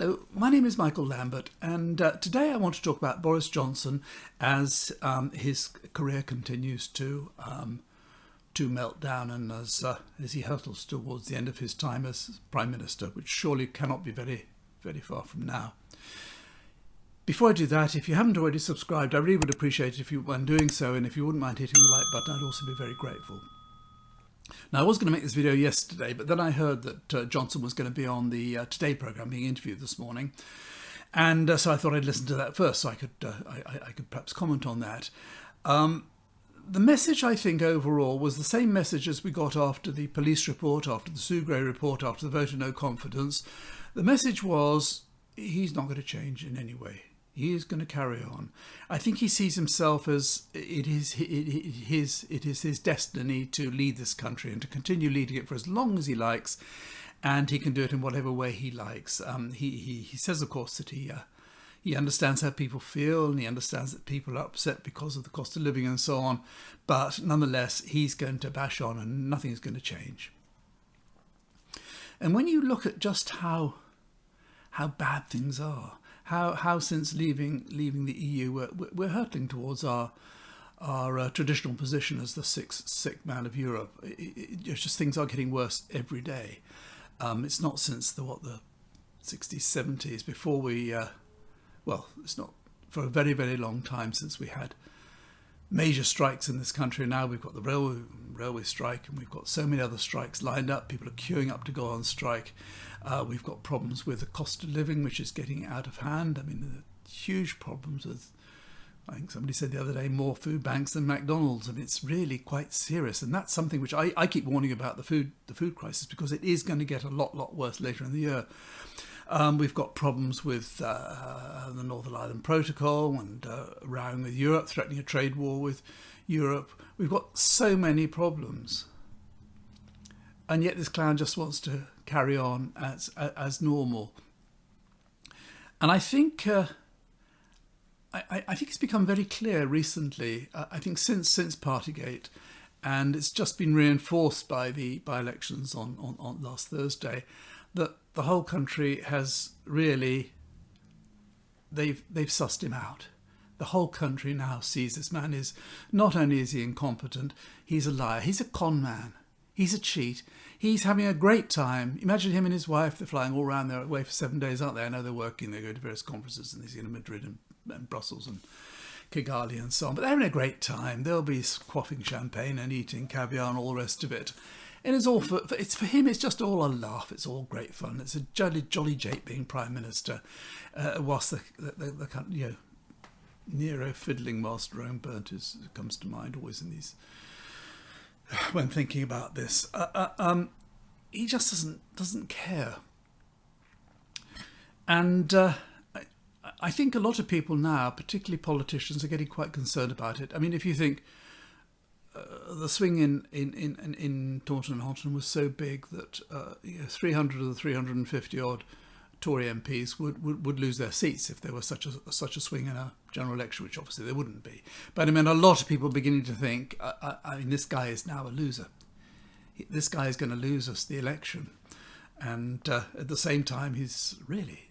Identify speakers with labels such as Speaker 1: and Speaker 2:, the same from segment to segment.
Speaker 1: Hello, my name is Michael Lambert, and today I want to talk about Boris Johnson as his career continues to melt down, and as he hurtles towards the end of his time as Prime Minister, which surely cannot be very, very far from now. Before I do that, if you haven't already subscribed, I really would appreciate it if you, when doing so, and if you wouldn't mind hitting the like button, I'd also be very grateful. Now, I was going to make this video yesterday, but then I heard that Johnson was going to be on the Today programme being interviewed this morning. And so I thought I'd listen to that first so I could perhaps comment on that. The message, I think, overall was the same message as we got after the police report, after the Sue Gray report, after the vote of no confidence. The message was he's not going to change in any way. He is going to carry on. I think he sees himself as it is his destiny to lead this country and to continue leading it for as long as he likes, and he can do it in whatever way he likes. He says, of course, that he understands how people feel, and he understands that people are upset because of the cost of living and so on. But nonetheless, he's going to bash on, and nothing is going to change. And when you look at just how bad things are, how since leaving the EU we're hurtling towards our traditional position as the sixth sick man of Europe. It's just things are getting worse every day. It's not since the 60s, 70s before we it's not for a very, very long time since we had major strikes in this country. Now we've got the railway strike, and we've got so many other strikes lined up. People are queuing up to go on strike. We've got problems with the cost of living, which is getting out of hand. I mean, there are huge problems with, I think somebody said the other day, more food banks than MacDonalds. I mean, it's really quite serious. And that's something which I keep warning about, the food crisis, because it is going to get a lot worse later in the year. We've got problems with the Northern Ireland Protocol and rowing with Europe, threatening a trade war with Europe. We've got so many problems. And yet this clown just wants to carry on as normal. And I think I think it's become very clear recently, I think since Partygate, and it's just been reinforced by the by-elections on last Thursday, that the whole country has really, they've sussed him out. The whole country now sees this man is, not only is he incompetent, he's a liar, he's a con man, he's a cheat, he's having a great time. Imagine him and his wife, they're flying all around, they're away for 7 days, aren't they? I know they're working, they go to various conferences, and they're in Madrid and Brussels and Kigali and so on, but they're having a great time. They'll be quaffing champagne and eating caviar and all the rest of it. And it's all for him. It's just all a laugh. It's all great fun. It's a jolly Jake being Prime Minister, whilst the Nero fiddling whilst Rome burnt comes to mind always in these when thinking about this. He just doesn't care, and I think a lot of people now, particularly politicians, are getting quite concerned about it. I mean, if you think. The swing in Taunton and Houghton was so big that 300 of the 350 odd Tory MPs would lose their seats if there was such a swing in a general election, which obviously there wouldn't be. But I mean, a lot of people are beginning to think, I mean, this guy is now a loser. This guy is going to lose us the election, and at the same time, he's really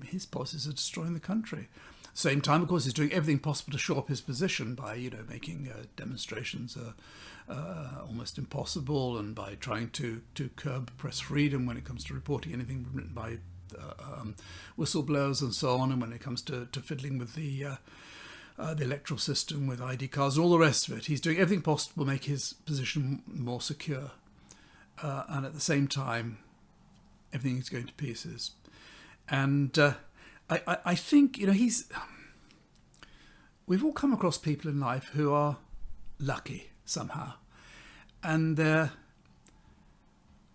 Speaker 1: his policies are destroying the country. Same time, of course, he's doing everything possible to shore up his position by, making demonstrations almost impossible, and by trying to curb press freedom when it comes to reporting anything written by whistleblowers and so on, and when it comes to fiddling with the electoral system with ID cards and all the rest of it. He's doing everything possible to make his position more secure, and at the same time, everything is going to pieces. And I think, we've all come across people in life who are lucky somehow, and they're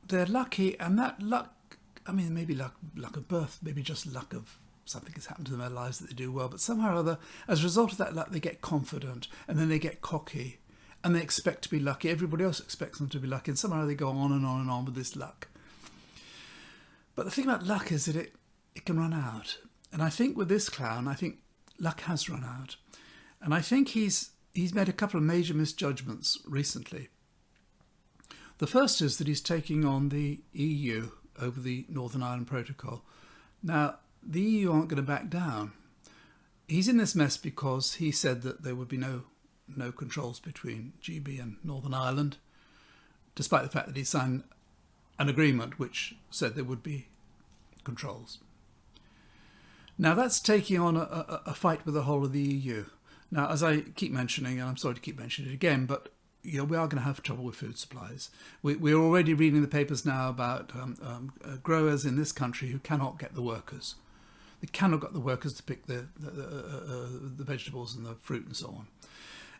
Speaker 1: lucky, and that luck, I mean, maybe luck of birth, maybe just luck of something has happened to them in their lives that they do well, but somehow or other, as a result of that luck, they get confident, and then they get cocky, and they expect to be lucky. Everybody else expects them to be lucky, and somehow they go on and on and on with this luck. But the thing about luck is that it can run out. And I think with this clown, I think luck has run out. And I think he's made a couple of major misjudgments recently. The first is that he's taking on the EU over the Northern Ireland Protocol. Now, the EU aren't going to back down. He's in this mess because he said that there would be no controls between GB and Northern Ireland, despite the fact that he signed an agreement which said there would be controls. Now that's taking on a fight with the whole of the EU. Now, as I keep mentioning, and I'm sorry to keep mentioning it again, but we are going to have trouble with food supplies. We're already reading the papers now about growers in this country who cannot get the workers. They cannot get the workers to pick the vegetables and the fruit and so on.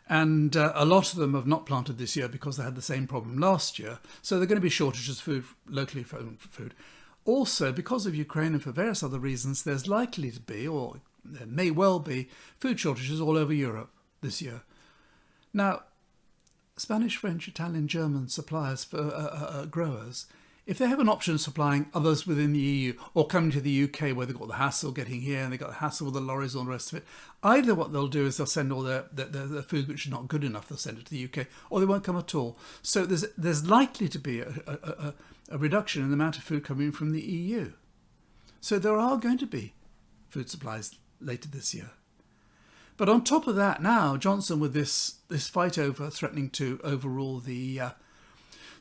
Speaker 1: And a lot of them have not planted this year because they had the same problem last year. So there are going to be shortages of food, locally grown food. Also, because of Ukraine and for various other reasons, there's likely to be, or there may well be, food shortages all over Europe this year. Now, Spanish, French, Italian, German suppliers for growers, if they have an option of supplying others within the EU or coming to the UK where they've got the hassle getting here and they've got the hassle with the lorries and all the rest of it, either what they'll do is they'll send all their food which is not good enough, they'll send it to the UK, or they won't come at all. So there's likely to be a reduction in the amount of food coming from the EU. So there are going to be food supplies later this year. But on top of that, now Johnson, with this fight over threatening to overrule the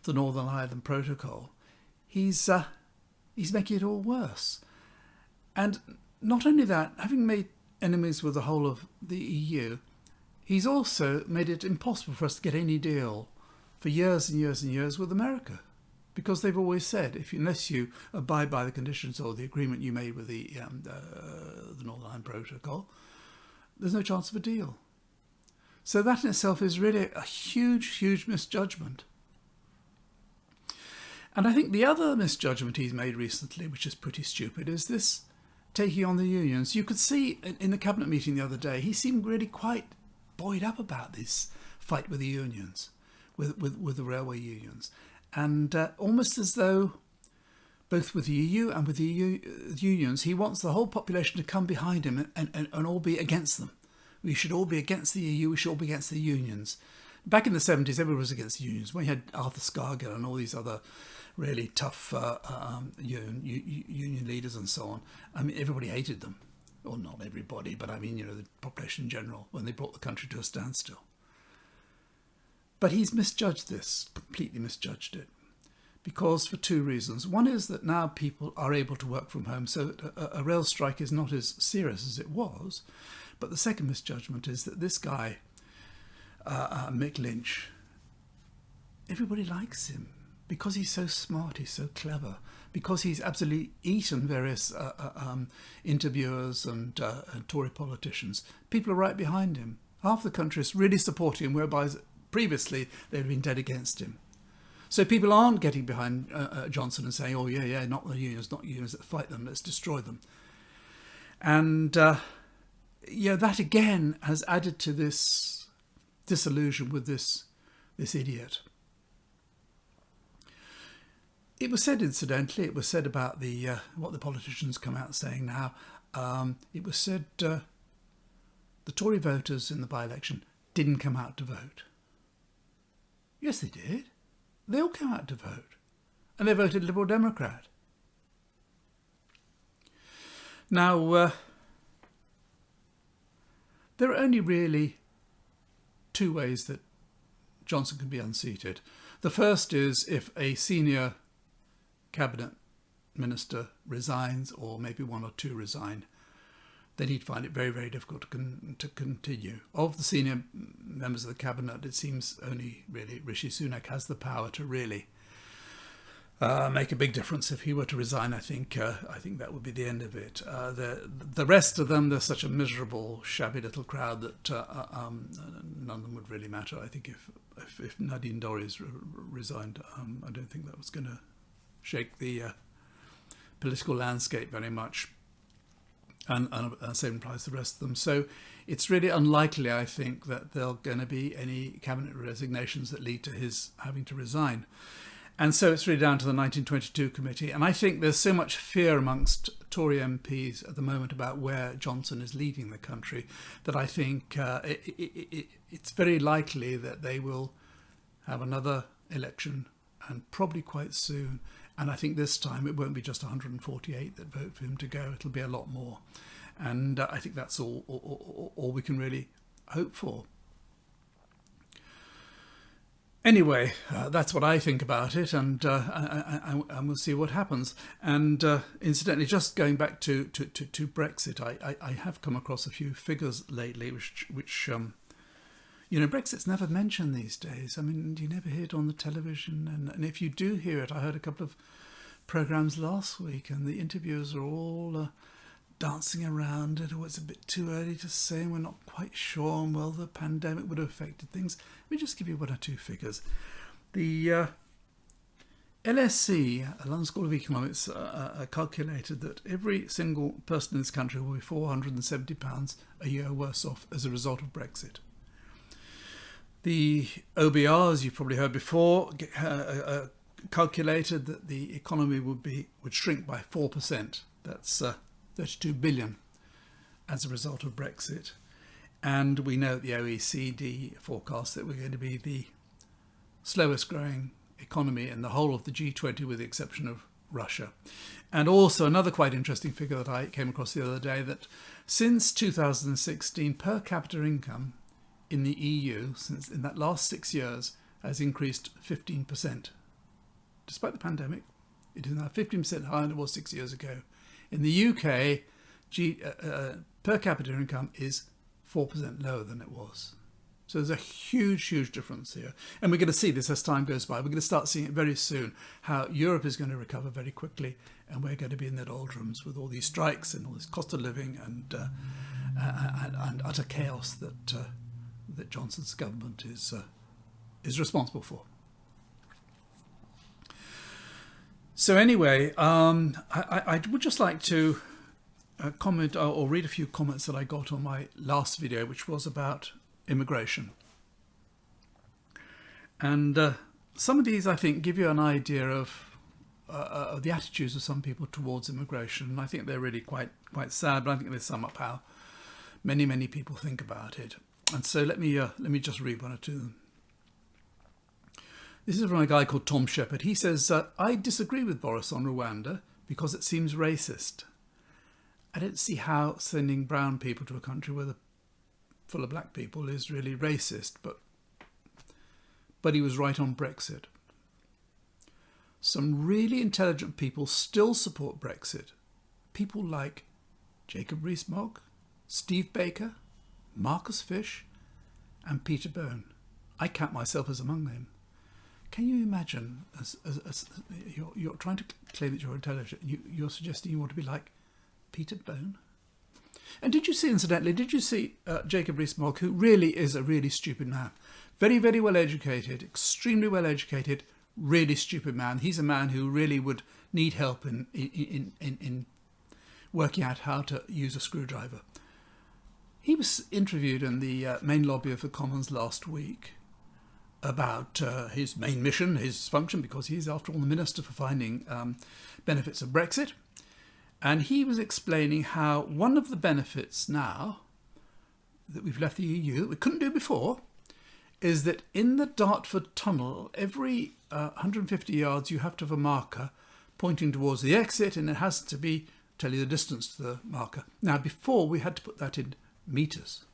Speaker 1: Northern Ireland Protocol, he's making it all worse. And not only that, having made enemies with the whole of the EU, he's also made it impossible for us to get any deal for years and years and years with America. Because they've always said, unless you abide by the conditions or the agreement you made with the Northern Ireland Protocol, there's no chance of a deal. So that in itself is really a huge, huge misjudgment. And I think the other misjudgment he's made recently, which is pretty stupid, is this taking on the unions. You could see in the cabinet meeting the other day, he seemed really quite buoyed up about this fight with the unions, with the railway unions. And almost as though, both with the EU and with the unions, he wants the whole population to come behind him and all be against them. We should all be against the EU, we should all be against the unions. Back in the 70s, everyone was against the unions. When you had Arthur Scargill and all these other really tough union leaders and so on, I mean, everybody hated them. Or not everybody, but I mean, the population in general, when they brought the country to a standstill. But he's misjudged this, completely misjudged it, because for two reasons. One is that now people are able to work from home, so a rail strike is not as serious as it was. But the second misjudgment is that this guy, Mick Lynch, everybody likes him because he's so smart, he's so clever, because he's absolutely eaten various interviewers and Tory politicians. People are right behind him. Half the country is really supporting him, whereby previously they'd been dead against him. So people aren't getting behind Johnson and saying, oh yeah, not the unions, fight them, let's destroy them. And that again has added to this disillusion with this idiot. It was said, incidentally, about what the politicians come out saying now. It was said the Tory voters in the by-election didn't come out to vote. Yes, they did. They all came out to vote. And they voted Liberal Democrat. Now, there are only really two ways that Johnson can be unseated. The first is if a senior cabinet minister resigns, or maybe one or two resign, then he'd find it very, very difficult to continue. Of the senior members of the cabinet, it seems only really Rishi Sunak has the power to really make a big difference. If he were to resign, I think that would be the end of it. The rest of them, they're such a miserable, shabby little crowd that none of them would really matter. I think if Nadine Dorries resigned, I don't think that was going to shake the political landscape very much. And same applies to the rest of them. So it's really unlikely, I think, that there are going to be any cabinet resignations that lead to his having to resign. And so it's really down to the 1922 committee. And I think there's so much fear amongst Tory MPs at the moment about where Johnson is leading the country that I think it's very likely that they will have another election, and probably quite soon. And I think this time it won't be just 148 that vote for him to go. It'll be a lot more. And I think that's all we can really hope for. Anyway, that's what I think about it, and we'll see what happens. And incidentally, just going back to Brexit, I have come across a few figures lately, which Brexit's never mentioned these days. I mean, you never hear it on the television, and if you do hear it, I heard a couple of programmes last week, and the interviewers are all dancing around it. Oh, it's a bit too early to say, and we're not quite sure, and well, the pandemic would have affected things. Let me just give you one or two figures. The LSE, London School of Economics, calculated that every single person in this country will be £470 a year worse off as a result of Brexit. The OBR, as you've probably heard before, calculated that the economy would shrink by 4%. That's 32 billion as a result of Brexit. And we know the OECD forecasts that we're going to be the slowest growing economy in the whole of the G20 with the exception of Russia. And also another quite interesting figure that I came across the other day, that since 2016 per capita income in the EU, since in that last 6 years, has increased 15%. Despite the pandemic, it is now 15% higher than it was 6 years ago. In the UK, per capita income is 4% lower than it was. So there's a huge, huge difference here. And we're going to see this as time goes by. We're going to start seeing it very soon, how Europe is going to recover very quickly, and we're going to be in the doldrums with all these strikes and all this cost of living and utter chaos that Johnson's government is responsible for. So anyway, I would just like to comment or read a few comments that I got on my last video, which was about immigration. And some of these, I think, give you an idea of the attitudes of some people towards immigration. And I think they're really quite sad, but I think they sum up how many people think about it. And so let me just read one or two of them. This is from a guy called Tom Shepherd. He says, I disagree with Boris on Rwanda because it seems racist. I don't see how sending brown people to a country full of black people is really racist, but he was right on Brexit. Some really intelligent people still support Brexit. People like Jacob Rees-Mogg, Steve Baker, Marcus Fish, and Peter Bone. I count myself as among them. Can you imagine, as you're trying to claim that you're intelligent, you're suggesting you want to be like Peter Bone? And did you see, incidentally, Jacob Rees-Mogg, who really is a really stupid man? Very, very well educated, extremely well educated, really stupid man. He's a man who really would need help in working out how to use a screwdriver. He was interviewed in the main lobby of the Commons last week about his main mission, his function, because he's, after all, the Minister for finding benefits of Brexit. And he was explaining how one of the benefits now that we've left the EU, that we couldn't do before, is that in the Dartford Tunnel, every 150 yards you have to have a marker pointing towards the exit, and it has to tell you the distance to the marker. Now, before we had to put that in metres.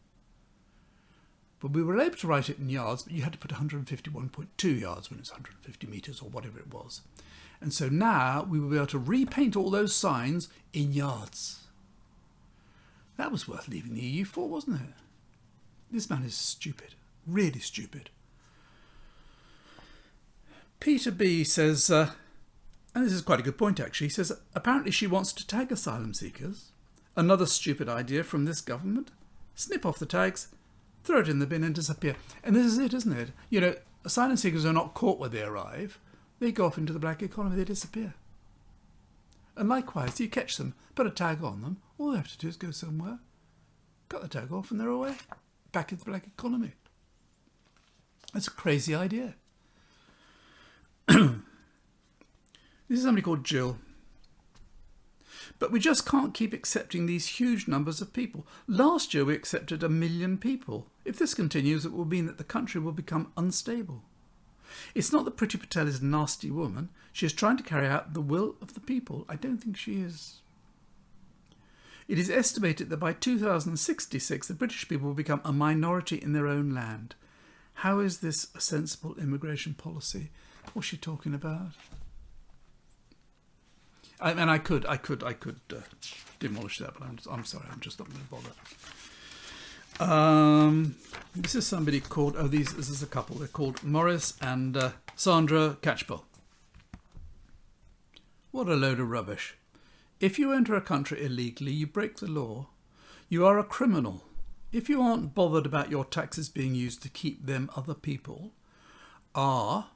Speaker 1: But we were able to write it in yards, but you had to put 151.2 yards when it's 150 metres or whatever it was. And so now we will be able to repaint all those signs in yards. That was worth leaving the EU for, wasn't it? This man is stupid, really stupid. Peter B says, and this is quite a good point actually, he says, apparently she wants to tag asylum seekers. Another stupid idea from this government. Snip off the tags, throw it in the bin and disappear. And this is it, isn't it? You know, asylum seekers are not caught when they arrive. They go off into the black economy, they disappear. And likewise, you catch them, put a tag on them, all they have to do is go somewhere, cut the tag off and they're away, back into the black economy. That's a crazy idea. This is somebody called Jill. But we just can't keep accepting these huge numbers of people. Last year we accepted 1 million people. If this continues, it will mean that the country will become unstable. It's not that Priti Patel is a nasty woman. She is trying to carry out the will of the people. I don't think she is. It is estimated that by 2066 the British people will become a minority in their own land. How is this a sensible immigration policy? What's she talking about? I could demolish that, but I'm sorry, I'm just not going to bother. This is somebody called, this is a couple. They're called Morris and Sandra Catchpole. What a load of rubbish. If you enter a country illegally, you break the law. You are a criminal. If you aren't bothered about your taxes being used to keep them other people are,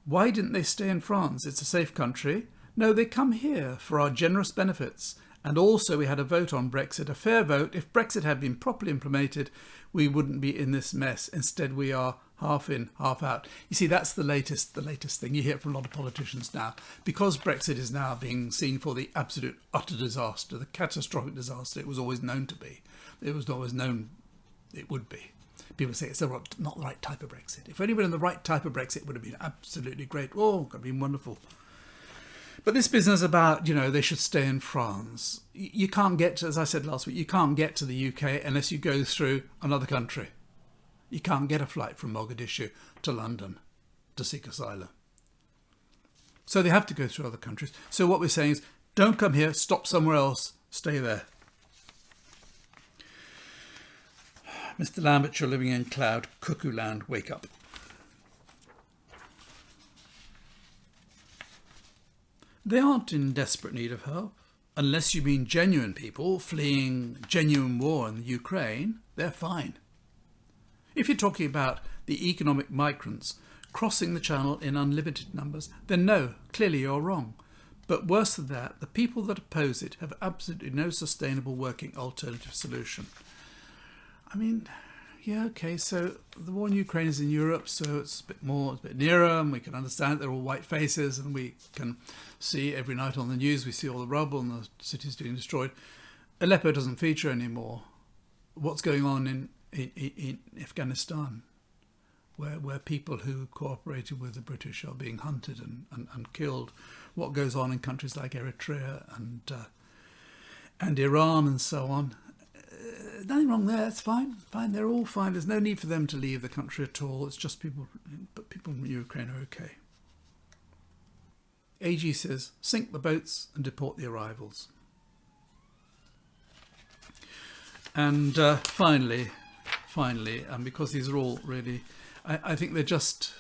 Speaker 1: why didn't they stay in France? It's a safe country. No, they come here for our generous benefits. And also we had a vote on Brexit, a fair vote. If Brexit had been properly implemented, we wouldn't be in this mess. Instead, we are half in, half out. You see, that's the latest thing you hear from a lot of politicians now. Because Brexit is now being seen for the absolute utter disaster, the catastrophic disaster it was always known to be. It was always known it would be. People say it's not the right type of Brexit. If only been the right type of Brexit, it would have been absolutely great. Oh, it would have been wonderful. But this business about, they should stay in France. You can't get to, as I said last week, you can't get to the UK unless you go through another country. You can't get a flight from Mogadishu to London to seek asylum. So they have to go through other countries. So what we're saying is, don't come here, stop somewhere else, stay there. Mr. Lambert, you're living in cloud cuckoo land, wake up. They aren't in desperate need of help. Unless you mean genuine people fleeing genuine war in the Ukraine, they're fine. If you're talking about the economic migrants crossing the channel in unlimited numbers, then no, clearly you're wrong. But worse than that, the people that oppose it have absolutely no sustainable working alternative solution. I mean, yeah, okay, so the war in Ukraine is in Europe, so it's a bit nearer, and we can understand they're all white faces, and we can see every night on the news, we see all the rubble and the cities being destroyed. Aleppo doesn't feature anymore. What's going on in Afghanistan, where people who cooperated with the British are being hunted and killed? What goes on in countries like Eritrea and Iran and so on? Nothing wrong there, it's fine, they're all fine. There's no need for them to leave the country at all. It's just people in Ukraine are okay. AG says, sink the boats and deport the arrivals. And finally, and because these are all really, I think they just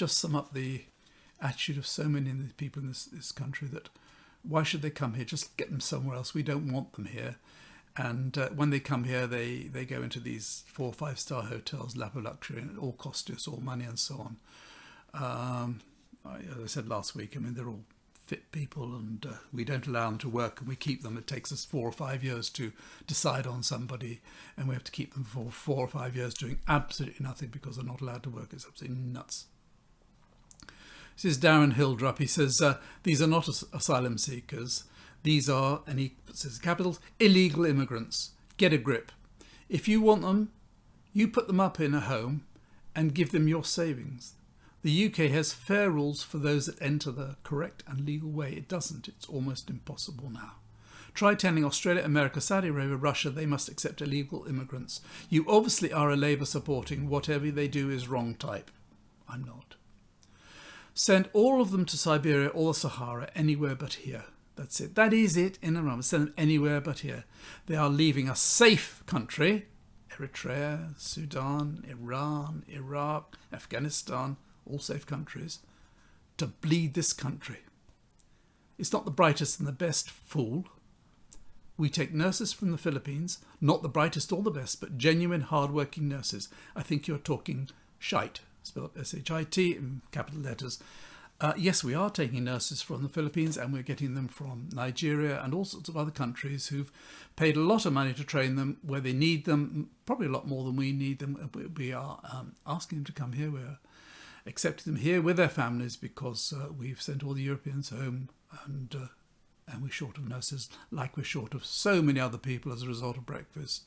Speaker 1: sum up the attitude of so many of the people in this country, that why should they come here? Just get them somewhere else. We don't want them here. And when they come here, they go into these 4- or 5-star hotels, lap of luxury, and it all costs us all money and so on. As I said last week, I mean, they're all fit people, and we don't allow them to work, and we keep them. It takes us 4 or 5 years to decide on somebody, and we have to keep them for 4 or 5 years doing absolutely nothing because they're not allowed to work. It's absolutely nuts. This is Darren Hildrup. He says, these are not asylum seekers. These are, and he says capitals, illegal immigrants. Get a grip. If you want them, you put them up in a home and give them your savings. The UK has fair rules for those that enter the correct and legal way. It doesn't. It's almost impossible now. Try telling Australia, America, Saudi Arabia, Russia they must accept illegal immigrants. You obviously are a Labour supporting whatever they do is wrong type. I'm not. Send all of them to Siberia or the Sahara, anywhere but here. That's it. That is it in a run. Send them anywhere but here. They are leaving a safe country, Eritrea, Sudan, Iran, Iraq, Afghanistan, all safe countries, to bleed this country. It's not the brightest and the best fool. We take nurses from the Philippines, not the brightest or the best, but genuine hard-working nurses. I think you're talking shite, spelled S-H-I-T in capital letters. Yes, we are taking nurses from the Philippines, and we're getting them from Nigeria and all sorts of other countries who've paid a lot of money to train them where they need them, probably a lot more than we need them. We are asking them to come here. We're accepting them here with their families because we've sent all the Europeans home, and we're short of nurses, like we're short of so many other people as a result of Brexit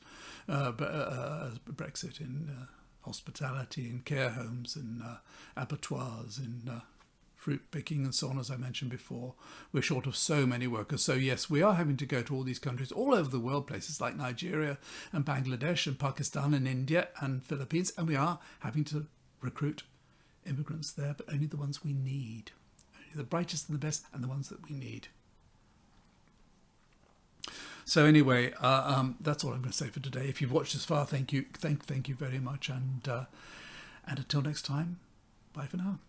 Speaker 1: in hospitality, in care homes, in abattoirs, in fruit picking and so on, as I mentioned before. We're short of so many workers. So yes, we are having to go to all these countries all over the world, places like Nigeria and Bangladesh and Pakistan and India and Philippines, and we are having to recruit immigrants there, but only the ones we need. Only the brightest and the best and the ones that we need. So anyway, that's all I'm going to say for today. If you've watched this far, thank you very much, and until next time, bye for now.